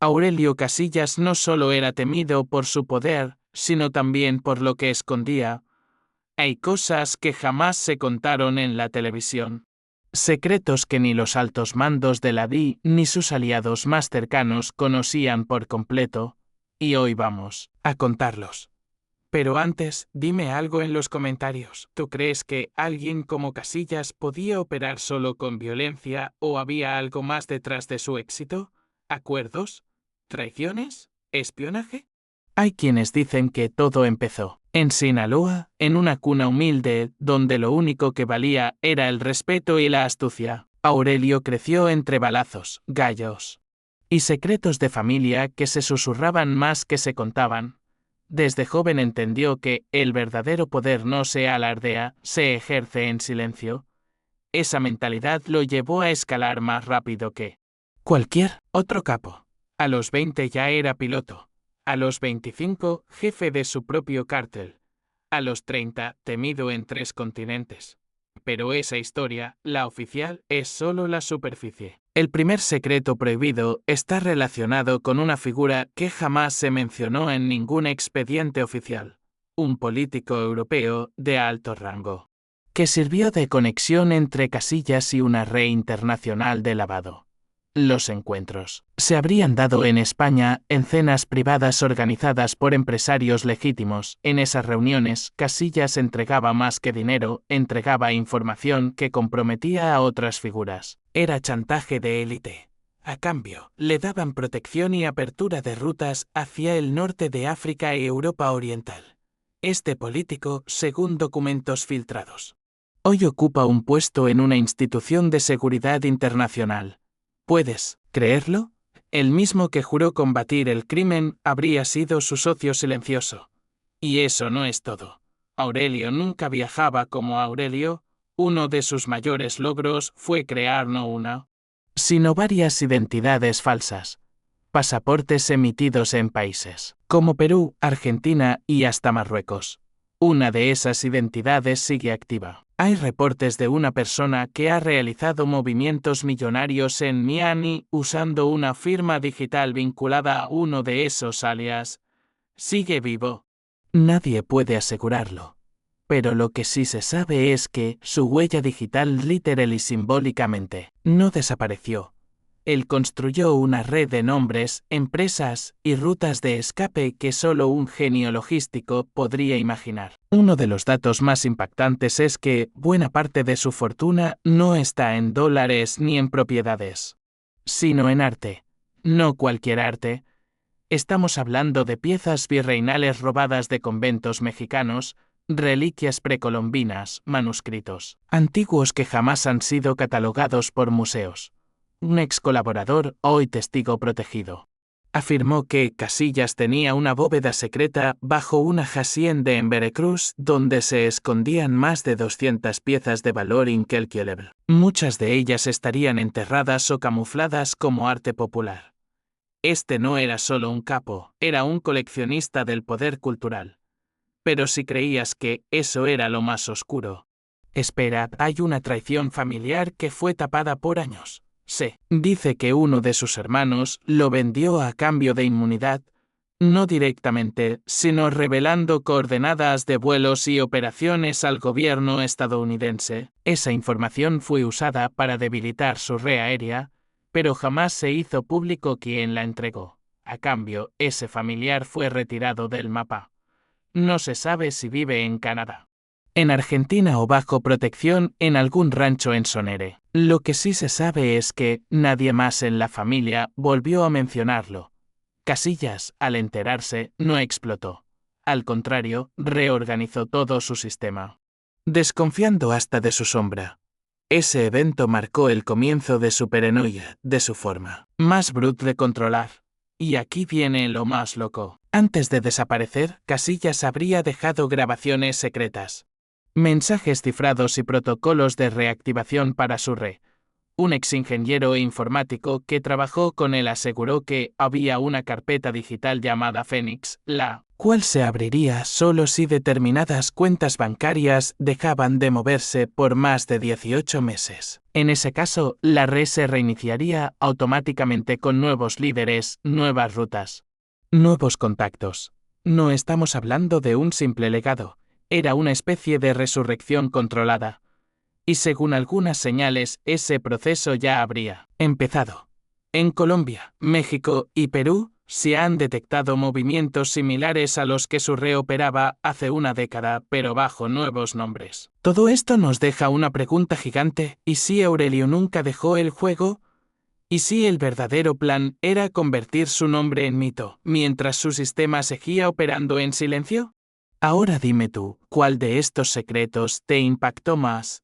Aurelio Casillas no solo era temido por su poder, sino también por lo que escondía. Hay cosas que jamás se contaron en la televisión. Secretos que ni los altos mandos de la DI ni sus aliados más cercanos conocían por completo, y hoy vamos a contarlos. Pero antes, dime algo en los comentarios. ¿Tú crees que alguien como Casillas podía operar solo con violencia o había algo más detrás de su éxito? ¿Acuerdos? ¿Traiciones? ¿Espionaje? Hay quienes dicen que todo empezó en Sinaloa, en una cuna humilde, donde lo único que valía era el respeto y la astucia. Aurelio creció entre balazos, gallos y secretos de familia que se susurraban más que se contaban. Desde joven entendió que el verdadero poder no se alardea, se ejerce en silencio. Esa mentalidad lo llevó a escalar más rápido que cualquier otro capo. A los 20 ya era piloto. A los 25, jefe de su propio cártel. A los 30, temido en 3 continentes. Pero esa historia, la oficial, es solo la superficie. El primer secreto prohibido está relacionado con una figura que jamás se mencionó en ningún expediente oficial. Un político europeo de alto rango, que sirvió de conexión entre Casillas y una red internacional de lavado. Los encuentros se habrían dado en España en cenas privadas organizadas por empresarios legítimos. En esas reuniones, Casillas entregaba más que dinero, entregaba información que comprometía a otras figuras. Era chantaje de élite. A cambio, le daban protección y apertura de rutas hacia el norte de África y Europa Oriental. Este político, según documentos filtrados, hoy ocupa un puesto en una institución de seguridad internacional. ¿Puedes creerlo? El mismo que juró combatir el crimen habría sido su socio silencioso. Y eso no es todo. Aurelio nunca viajaba como Aurelio. Uno de sus mayores logros fue crear no una, sino varias identidades falsas. Pasaportes emitidos en países como Perú, Argentina y hasta Marruecos. Una de esas identidades sigue activa. Hay reportes de una persona que ha realizado movimientos millonarios en Miami usando una firma digital vinculada a uno de esos alias. Sigue vivo. Nadie puede asegurarlo. Pero lo que sí se sabe es que su huella digital literal y simbólicamente no desapareció. Él construyó una red de nombres, empresas y rutas de escape que solo un genio logístico podría imaginar. Uno de los datos más impactantes es que buena parte de su fortuna no está en dólares ni en propiedades, sino en arte. No cualquier arte. Estamos hablando de piezas virreinales robadas de conventos mexicanos, reliquias precolombinas, manuscritos antiguos que jamás han sido catalogados por museos. Un ex colaborador, hoy testigo protegido, afirmó que Casillas tenía una bóveda secreta bajo una hacienda en Veracruz donde se escondían más de 200 piezas de valor incalculable. Muchas de ellas estarían enterradas o camufladas como arte popular. Este no era solo un capo, era un coleccionista del poder cultural. Pero si creías que eso era lo más oscuro, espera, hay una traición familiar que fue tapada por años. Se dice que uno de sus hermanos lo vendió a cambio de inmunidad, no directamente, sino revelando coordenadas de vuelos y operaciones al gobierno estadounidense. Esa información fue usada para debilitar su red aérea, pero jamás se hizo público quién la entregó. A cambio, ese familiar fue retirado del mapa. No se sabe si vive en Canadá, en Argentina o bajo protección en algún rancho en Sonere. Lo que sí se sabe es que nadie más en la familia volvió a mencionarlo. Casillas, al enterarse, no explotó. Al contrario, reorganizó todo su sistema, desconfiando hasta de su sombra. Ese evento marcó el comienzo de su paranoia, de su forma más bruta de controlar. Y aquí viene lo más loco. Antes de desaparecer, Casillas habría dejado grabaciones secretas, mensajes cifrados y protocolos de reactivación para su red. Un exingeniero informático que trabajó con él aseguró que había una carpeta digital llamada Fénix, la cual se abriría solo si determinadas cuentas bancarias dejaban de moverse por más de 18 meses. En ese caso, la red se reiniciaría automáticamente con nuevos líderes, nuevas rutas, nuevos contactos. No estamos hablando de un simple legado, era una especie de resurrección controlada. Y según algunas señales, ese proceso ya habría empezado. En Colombia, México y Perú se han detectado movimientos similares a los que Surrey operaba hace una década, pero bajo nuevos nombres. Todo esto nos deja una pregunta gigante: ¿y si Aurelio nunca dejó el juego? ¿Y si el verdadero plan era convertir su nombre en mito, mientras su sistema seguía operando en silencio? Ahora dime tú, ¿cuál de estos secretos te impactó más?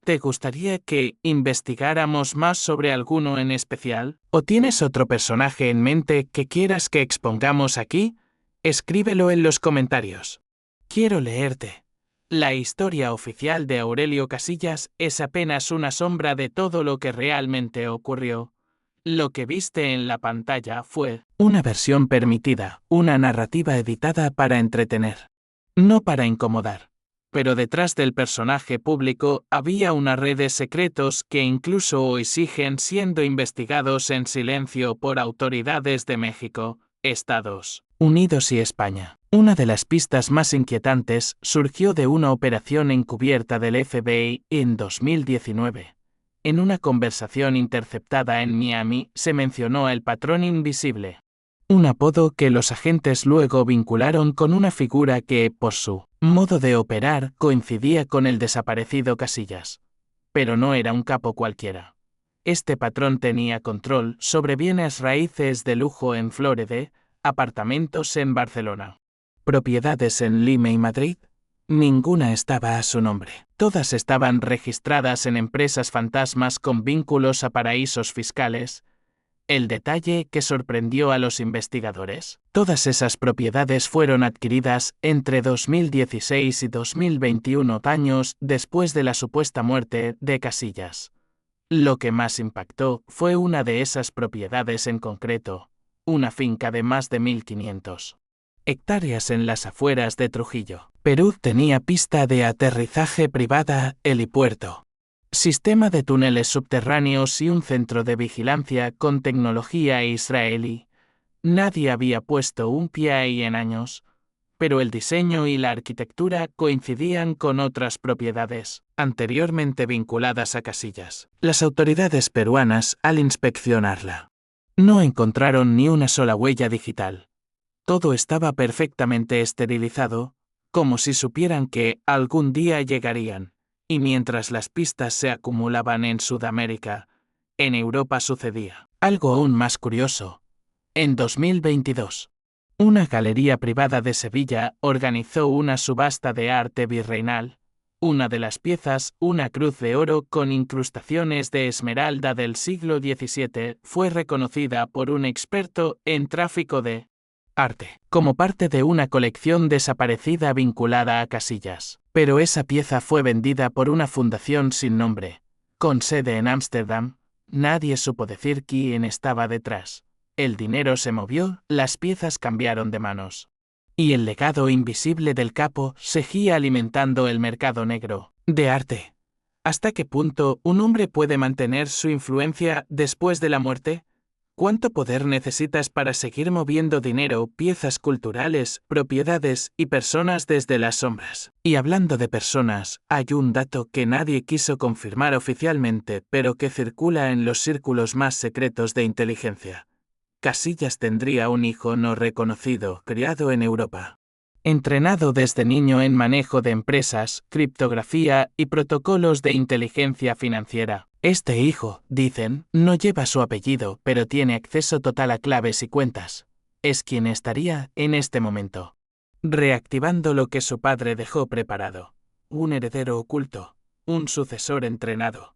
¿Te gustaría que investigáramos más sobre alguno en especial? ¿O tienes otro personaje en mente que quieras que expongamos aquí? Escríbelo en los comentarios. Quiero leerte. La historia oficial de Aurelio Casillas es apenas una sombra de todo lo que realmente ocurrió. Lo que viste en la pantalla fue una versión permitida, una narrativa editada para entretener, no para incomodar. Pero detrás del personaje público había una red de secretos que incluso hoy siguen siendo investigados en silencio por autoridades de México, Estados Unidos y España. Una de las pistas más inquietantes surgió de una operación encubierta del FBI en 2019. En una conversación interceptada en Miami se mencionó el patrón invisible, un apodo que los agentes luego vincularon con una figura que, por su modo de operar, coincidía con el desaparecido Casillas. Pero no era un capo cualquiera. Este patrón tenía control sobre bienes raíces de lujo en Florida, apartamentos en Barcelona, propiedades en Lima y Madrid. Ninguna estaba a su nombre. Todas estaban registradas en empresas fantasmas con vínculos a paraísos fiscales. El detalle que sorprendió a los investigadores: todas esas propiedades fueron adquiridas entre 2016 y 2021, años después de la supuesta muerte de Casillas. Lo que más impactó fue una de esas propiedades en concreto, una finca de más de 1.500 hectáreas en las afueras de Trujillo, Perú. Tenía pista de aterrizaje privada, helipuerto, sistema de túneles subterráneos y un centro de vigilancia con tecnología israelí. Nadie había puesto un pie ahí en años, pero el diseño y la arquitectura coincidían con otras propiedades anteriormente vinculadas a Casillas. Las autoridades peruanas, al inspeccionarla, no encontraron ni una sola huella digital. Todo estaba perfectamente esterilizado, como si supieran que algún día llegarían. Y mientras las pistas se acumulaban en Sudamérica, en Europa sucedía algo aún más curioso. En 2022, una galería privada de Sevilla organizó una subasta de arte virreinal. Una de las piezas, una cruz de oro con incrustaciones de esmeralda del siglo XVII, fue reconocida por un experto en tráfico de arte como parte de una colección desaparecida vinculada a Casillas. Pero esa pieza fue vendida por una fundación sin nombre, con sede en Ámsterdam. Nadie supo decir quién estaba detrás. El dinero se movió, las piezas cambiaron de manos. Y el legado invisible del capo seguía alimentando el mercado negro de arte. ¿Hasta qué punto un hombre puede mantener su influencia después de la muerte? ¿Cuánto poder necesitas para seguir moviendo dinero, piezas culturales, propiedades y personas desde las sombras? Y hablando de personas, hay un dato que nadie quiso confirmar oficialmente, pero que circula en los círculos más secretos de inteligencia. Casillas tendría un hijo no reconocido, criado en Europa. Entrenado desde niño en manejo de empresas, criptografía y protocolos de inteligencia financiera. Este hijo, dicen, no lleva su apellido, pero tiene acceso total a claves y cuentas. Es quien estaría, en este momento, reactivando lo que su padre dejó preparado. Un heredero oculto, un sucesor entrenado.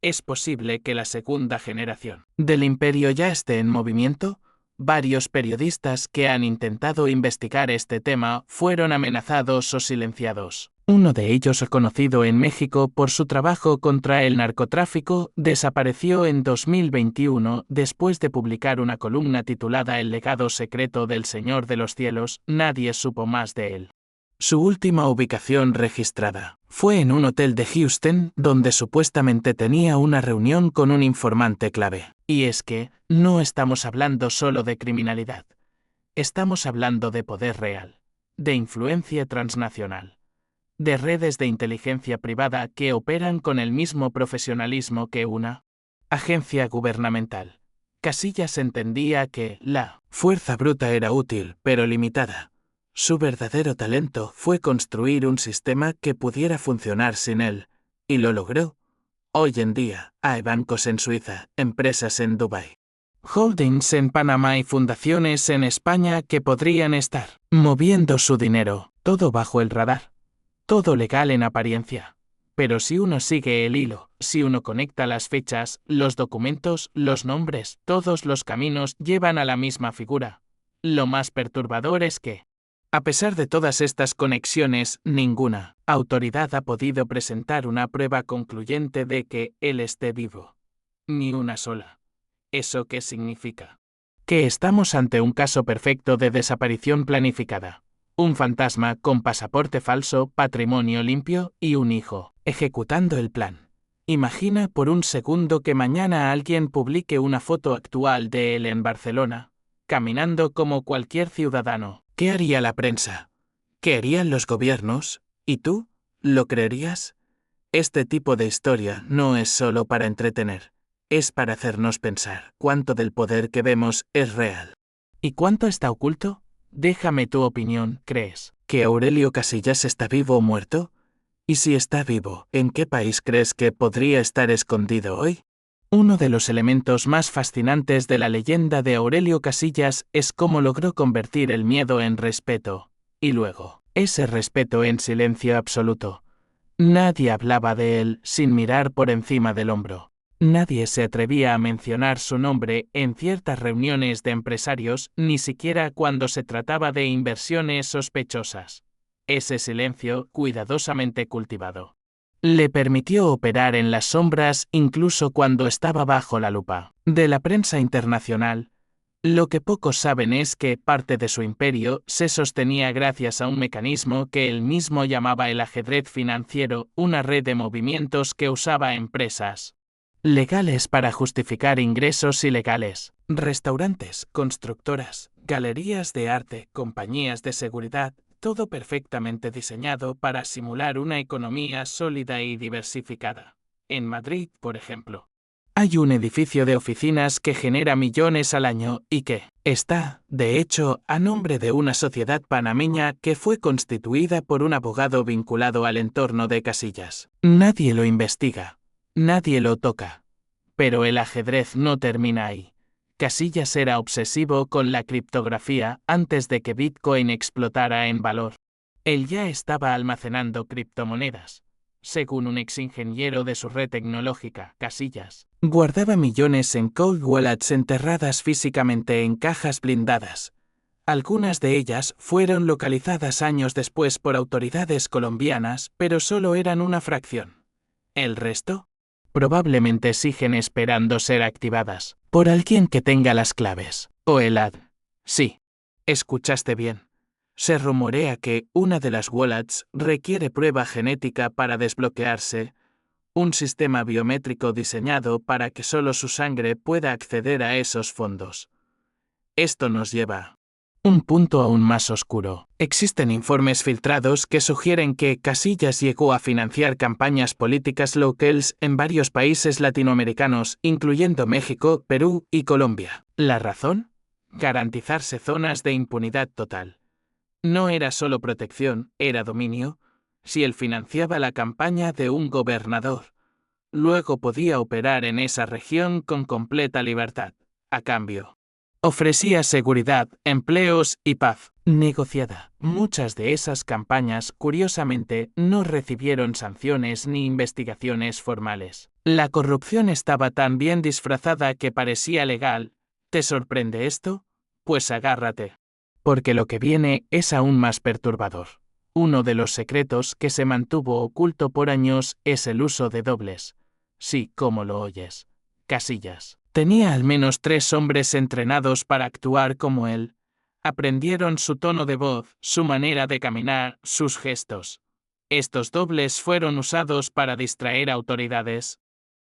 ¿Es posible que la segunda generación del imperio ya esté en movimiento? varios periodistas que han intentado investigar este tema fueron amenazados o silenciados. Uno de ellos, conocido en México por su trabajo contra el narcotráfico, desapareció en 2021 después de publicar una columna titulada El legado secreto del Señor de los Cielos. Nadie supo más de él. Su última ubicación registrada fue en un hotel de Houston, donde supuestamente tenía una reunión con un informante clave. Y es que, no estamos hablando solo de criminalidad. Estamos hablando de poder real, de influencia transnacional, de redes de inteligencia privada que operan con el mismo profesionalismo que una agencia gubernamental. Casillas entendía que la fuerza bruta era útil, pero limitada. Su verdadero talento fue construir un sistema que pudiera funcionar sin él, y lo logró. Hoy en día, hay bancos en Suiza, empresas en Dubái, holdings en Panamá y fundaciones en España que podrían estar moviendo su dinero, todo bajo el radar. Todo legal en apariencia. Pero si uno sigue el hilo, si uno conecta las fechas, los documentos, los nombres, todos los caminos llevan a la misma figura. Lo más perturbador es que, a pesar de todas estas conexiones, ninguna autoridad ha podido presentar una prueba concluyente de que él esté vivo. Ni una sola. ¿Eso qué significa? Que estamos ante un caso perfecto de desaparición planificada. Un fantasma con pasaporte falso, patrimonio limpio y un hijo, ejecutando el plan. Imagina por un segundo que mañana alguien publique una foto actual de él en Barcelona, caminando como cualquier ciudadano. ¿Qué haría la prensa? ¿Qué harían los gobiernos? ¿Y tú? ¿Lo creerías? Este tipo de historia no es solo para entretener, es para hacernos pensar cuánto del poder que vemos es real. ¿Y cuánto está oculto? Déjame tu opinión. ¿Crees que Aurelio Casillas está vivo o muerto? Y si está vivo, ¿en qué país crees que podría estar escondido hoy? Uno de los elementos más fascinantes de la leyenda de Aurelio Casillas es cómo logró convertir el miedo en respeto, y luego, ese respeto en silencio absoluto. Nadie hablaba de él sin mirar por encima del hombro. Nadie se atrevía a mencionar su nombre en ciertas reuniones de empresarios, ni siquiera cuando se trataba de inversiones sospechosas. Ese silencio, cuidadosamente cultivado, le permitió operar en las sombras incluso cuando estaba bajo la lupa de la prensa internacional. Lo que pocos saben es que parte de su imperio se sostenía gracias a un mecanismo que él mismo llamaba el ajedrez financiero, una red de movimientos que usaba empresas legales para justificar ingresos ilegales, restaurantes, constructoras, galerías de arte, compañías de seguridad, todo perfectamente diseñado para simular una economía sólida y diversificada. En Madrid, por ejemplo, hay un edificio de oficinas que genera millones al año y que está, de hecho, a nombre de una sociedad panameña que fue constituida por un abogado vinculado al entorno de Casillas. Nadie lo investiga, nadie lo toca. Pero el ajedrez no termina ahí. Casillas era obsesivo con la criptografía antes de que Bitcoin explotara en valor. Él ya estaba almacenando criptomonedas. Según un exingeniero de su red tecnológica, Casillas guardaba millones en cold wallets enterradas físicamente en cajas blindadas. Algunas de ellas fueron localizadas años después por autoridades colombianas, pero solo eran una fracción. El resto probablemente siguen esperando ser activadas por alguien que tenga las claves, o el ad. Sí, escuchaste bien. Se rumorea que una de las wallets requiere prueba genética para desbloquearse, un sistema biométrico diseñado para que solo su sangre pueda acceder a esos fondos. Esto nos lleva a un punto aún más oscuro. Existen informes filtrados que sugieren que Casillas llegó a financiar campañas políticas locales en varios países latinoamericanos, incluyendo México, Perú y Colombia. ¿La razón? Garantizarse zonas de impunidad total. No era solo protección, era dominio. Si él financiaba la campaña de un gobernador, luego podía operar en esa región con completa libertad. A cambio, ofrecía seguridad, empleos y paz negociada. Muchas de esas campañas, curiosamente, no recibieron sanciones ni investigaciones formales. La corrupción estaba tan bien disfrazada que parecía legal. ¿Te sorprende esto? pues agárrate. Porque lo que viene es aún más perturbador. Uno de los secretos que se mantuvo oculto por años es el uso de dobles. Sí, como lo oyes. Casillas. Tenía al menos 3 hombres entrenados para actuar como él. Aprendieron su tono de voz, su manera de caminar, sus gestos. Estos dobles fueron usados para distraer autoridades,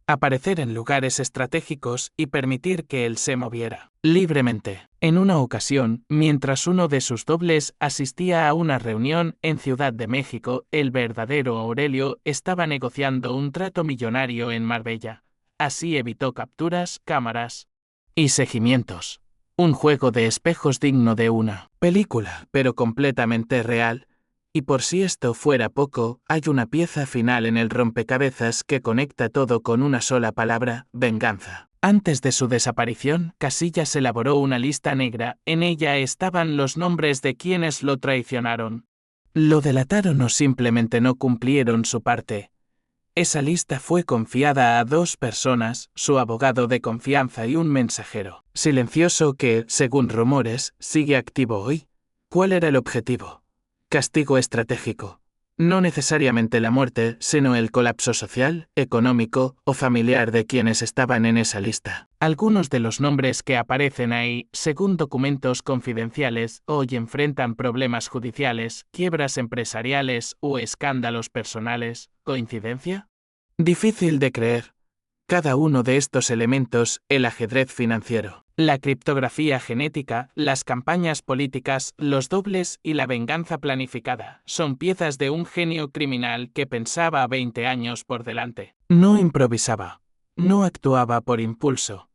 aparecer en lugares estratégicos y permitir que él se moviera libremente. En una ocasión, mientras uno de sus dobles asistía a una reunión en Ciudad de México, el verdadero Aurelio estaba negociando un trato millonario en Marbella. Así evitó capturas, cámaras y seguimientos. Un juego de espejos digno de una película, pero completamente real. Y por si esto fuera poco, hay una pieza final en el rompecabezas que conecta todo con una sola palabra: venganza. Antes de su desaparición, Casillas elaboró una lista negra. En ella estaban los nombres de quienes lo traicionaron, lo delataron o simplemente no cumplieron su parte. Esa lista fue confiada a 2 personas, su abogado de confianza y un mensajero silencioso que, según rumores, sigue activo hoy. ¿Cuál era el objetivo? Castigo estratégico. No necesariamente la muerte, sino el colapso social, económico o familiar de quienes estaban en esa lista. Algunos de los nombres que aparecen ahí, según documentos confidenciales, hoy enfrentan problemas judiciales, quiebras empresariales o escándalos personales. ¿Coincidencia? Difícil de creer. Cada uno de estos elementos, el ajedrez financiero, la criptografía genética, las campañas políticas, los dobles y la venganza planificada, son piezas de un genio criminal que pensaba 20 años por delante. No improvisaba. No actuaba por impulso.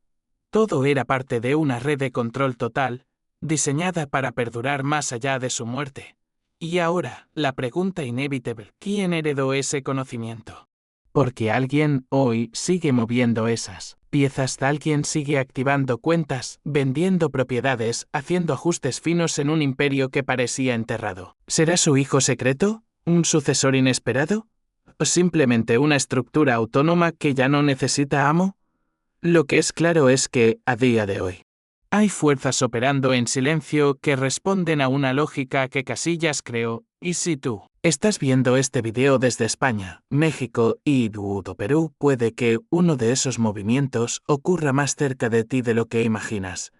Todo era parte de una red de control total, diseñada para perdurar más allá de su muerte. Y ahora, la pregunta inevitable: ¿quién heredó ese conocimiento? Porque alguien hoy sigue moviendo esas piezas, alguien sigue activando cuentas, vendiendo propiedades, haciendo ajustes finos en un imperio que parecía enterrado. ¿Será su hijo secreto? ¿Un sucesor inesperado? ¿O simplemente una estructura autónoma que ya no necesita amo? Lo que es claro es que, a día de hoy, hay fuerzas operando en silencio que responden a una lógica que Casillas creó. ¿Y si tú estás viendo este video desde España, México y Perú, puede que uno de esos movimientos ocurra más cerca de ti de lo que imaginas?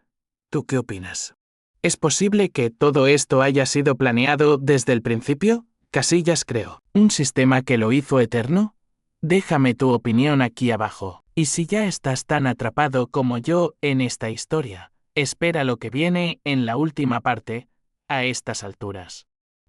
¿Tú qué opinas? ¿Es posible que todo esto haya sido planeado desde el principio? Casillas creó un sistema que lo hizo eterno. Déjame tu opinión aquí abajo. Y si ya estás tan atrapado como yo en esta historia, espera lo que viene en la última parte, a estas alturas.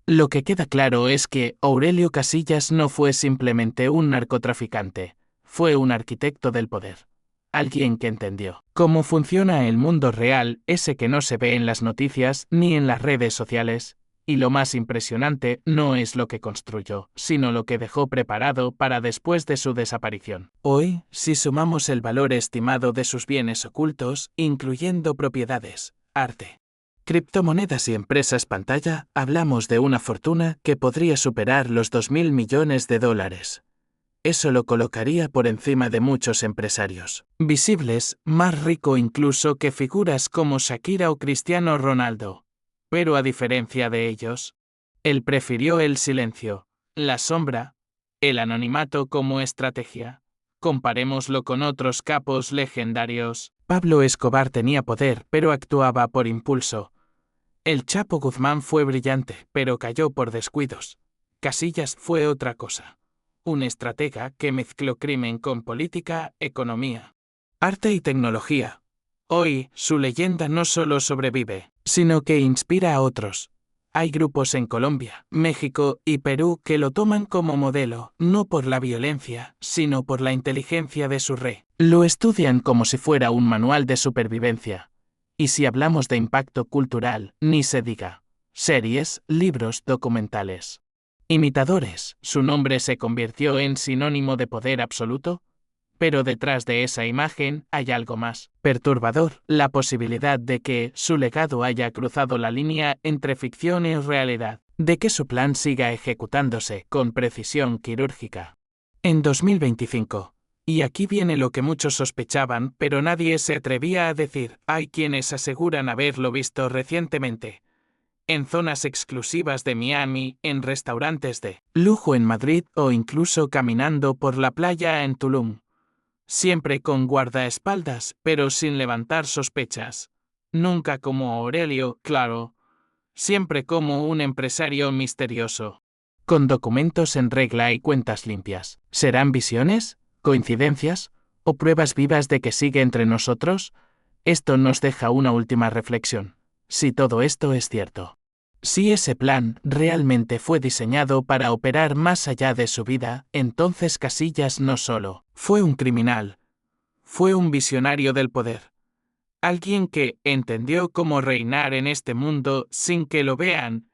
Lo que queda claro es que Aurelio Casillas no fue simplemente un narcotraficante, fue un arquitecto del poder. Alguien que entendió cómo funciona el mundo real, ese que no se ve en las noticias ni en las redes sociales. Y lo más impresionante no es lo que construyó, sino lo que dejó preparado para después de su desaparición. Hoy, si sumamos el valor estimado de sus bienes ocultos, incluyendo propiedades, arte, criptomonedas y empresas pantalla, hablamos de una fortuna que podría superar los 2.000 millones de dólares. Eso lo colocaría por encima de muchos empresarios visibles, más rico incluso que figuras como Shakira o Cristiano Ronaldo. Pero a diferencia de ellos, él prefirió el silencio, la sombra, el anonimato como estrategia. Comparémoslo con otros capos legendarios. Pablo Escobar tenía poder, pero actuaba por impulso. El Chapo Guzmán fue brillante, pero cayó por descuidos. Casillas fue otra cosa. Un estratega que mezcló crimen con política, economía, arte y tecnología. Hoy, su leyenda no solo sobrevive, sino que inspira a otros. Hay grupos en Colombia, México y Perú que lo toman como modelo, no por la violencia, sino por la inteligencia de su red. Lo estudian como si fuera un manual de supervivencia. Y si hablamos de impacto cultural, ni se diga. Series, libros, documentales. Imitadores, su nombre se convirtió en sinónimo de poder absoluto. Pero detrás de esa imagen hay algo más perturbador, la posibilidad de que su legado haya cruzado la línea entre ficción y realidad, de que su plan siga ejecutándose con precisión quirúrgica. En 2025, Y aquí viene lo que muchos sospechaban, pero nadie se atrevía a decir. Hay quienes aseguran haberlo visto recientemente. En zonas exclusivas de Miami, en restaurantes de lujo en Madrid o incluso caminando por la playa en Tulum. Siempre con guardaespaldas, pero sin levantar sospechas. Nunca como Aurelio, claro. Siempre como un empresario misterioso. Con documentos en regla y cuentas limpias. ¿Serán visiones? ¿Coincidencias? ¿O pruebas vivas de que sigue entre nosotros? Esto nos deja una última reflexión. Si todo esto es cierto. Si ese plan realmente fue diseñado para operar más allá de su vida, entonces Casillas no solo fue un criminal, fue un visionario del poder. Alguien que entendió cómo reinar en este mundo sin que lo vean.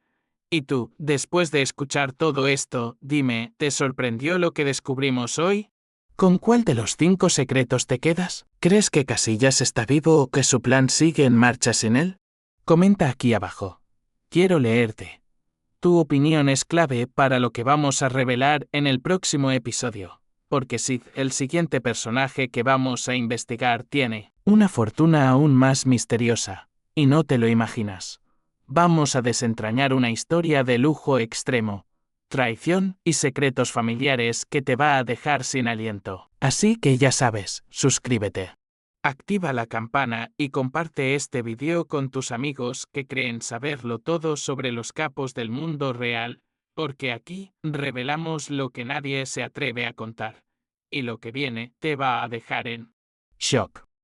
Y tú, después de escuchar todo esto, dime, ¿te sorprendió lo que descubrimos hoy? ¿Con cuál de los 5 secretos te quedas? ¿Crees que Casillas está vivo o que su plan sigue en marcha sin él? Comenta aquí abajo. Quiero leerte. Tu opinión es clave para lo que vamos a revelar en el próximo episodio, porque Sid, el siguiente personaje que vamos a investigar, tiene una fortuna aún más misteriosa, y no te lo imaginas. Vamos a desentrañar una historia de lujo extremo, traición y secretos familiares que te va a dejar sin aliento. Así que ya sabes, suscríbete. Activa la campana y comparte este video con tus amigos que creen saberlo todo sobre los capos del mundo real, porque aquí revelamos lo que nadie se atreve a contar. Y lo que viene te va a dejar en shock.